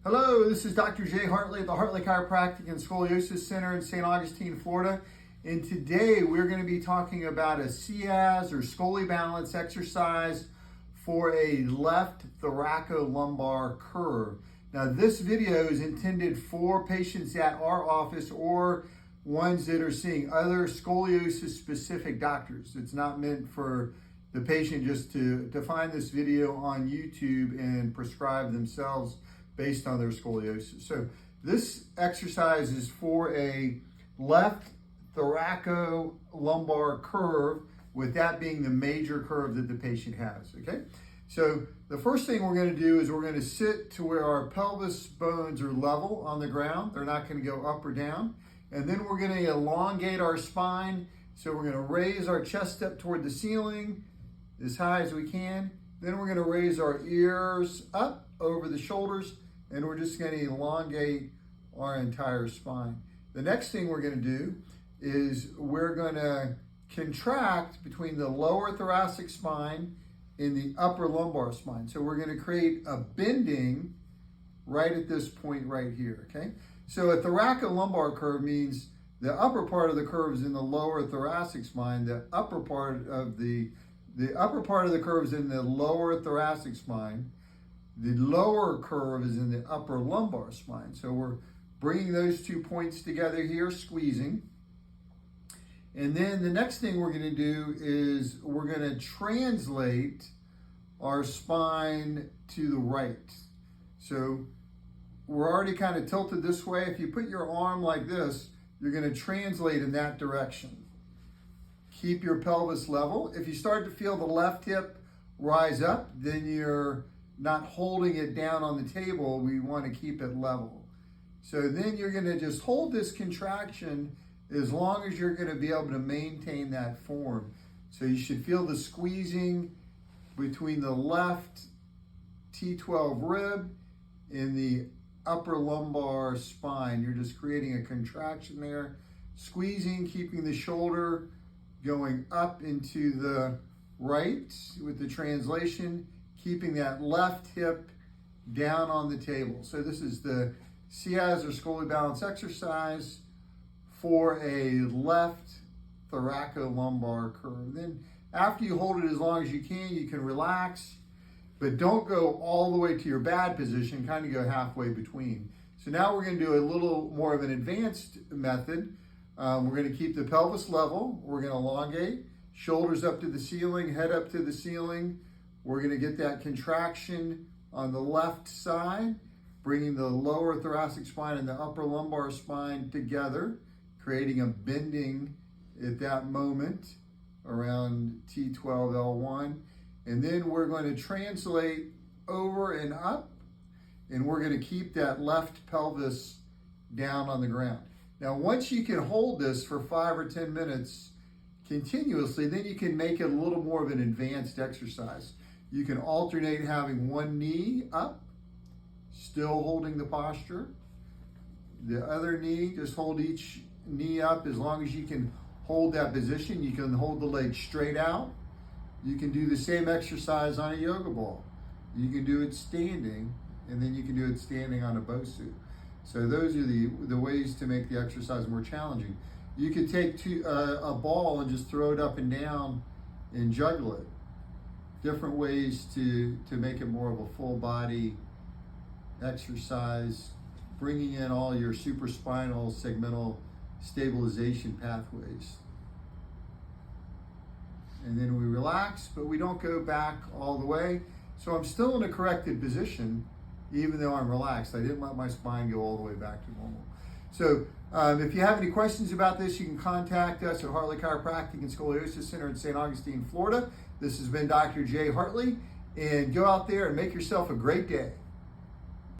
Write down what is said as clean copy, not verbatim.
Hello, this is Dr. Jay Hartley at the Hartley Chiropractic and Scoliosis Center in St. Augustine, Florida. And today we're going to be talking about a CAS or Scolibalance exercise for a left thoraco lumbar curve. Now this video is intended for patients at our office or ones that are seeing other scoliosis specific doctors. It's not meant for the patient just to find this video on YouTube and prescribe themselves based on their scoliosis. So this exercise is for a left thoraco lumbar curve, with that being the major curve that the patient has, okay? So the first thing we're gonna do is we're gonna sit to where our pelvis bones are level on the ground. They're not gonna go up or down. And then we're gonna elongate our spine. So we're gonna raise our chest up toward the ceiling as high as we can. Then we're gonna raise our ears up over the shoulders, and we're just gonna elongate our entire spine. The next thing we're gonna do is we're gonna contract between the lower thoracic spine and the upper lumbar spine. So we're gonna create a bending right at this point right here, okay? So a thoraco lumbar curve means the upper part of the curve is in the lower thoracic spine, the upper part of the curve is in the lower thoracic spine. The lower curve is in the upper lumbar spine. So we're bringing those 2 points together here, squeezing. And then the next thing we're gonna do is we're gonna translate our spine to the right. So we're already kind of tilted this way. If you put your arm like this, you're gonna translate in that direction. Keep your pelvis level. If you start to feel the left hip rise up, then you're not holding it down on the table. We want to keep it level. So then you're going to just hold this contraction as long as you're going to be able to maintain that form. So you should feel the squeezing between the left T12 rib and the upper lumbar spine. You're just creating a contraction there, squeezing, keeping the shoulder going up into the right with the translation, keeping that left hip down on the table. So this is the CAS or Scolibalance exercise for a left thoraco lumbar curve. Then after you hold it as long as you can relax, but don't go all the way to your bad position, kind of go halfway between. So now we're gonna do a little more of an advanced method. We're gonna keep the pelvis level. We're gonna elongate, shoulders up to the ceiling, head up to the ceiling. We're gonna get that contraction on the left side, bringing the lower thoracic spine and the upper lumbar spine together, creating a bending at that moment around T12L1. And then we're going to translate over and up, and we're gonna keep that left pelvis down on the ground. Now, once you can hold this for 5 or 10 minutes continuously, then you can make it a little more of an advanced exercise. You can alternate having one knee up, still holding the posture. The other knee, just hold each knee up as long as you can hold that position. You can hold the leg straight out. You can do the same exercise on a yoga ball. You can do it standing, and then you can do it standing on a Bosu. So those are the ways to make the exercise more challenging. You could take a ball and just throw it up and down and juggle it. Different ways to make it more of a full body exercise, bringing in all your supraspinal segmental stabilization pathways. And then we relax, but we don't go back all the way. So I'm still in a corrected position, even though I'm relaxed. I didn't let my spine go all the way back to normal. So if you have any questions about this, you can contact us at Hartley Chiropractic and Scoliosis Center in St. Augustine, Florida. This has been Dr. Jay Hartley, and go out there and make yourself a great day.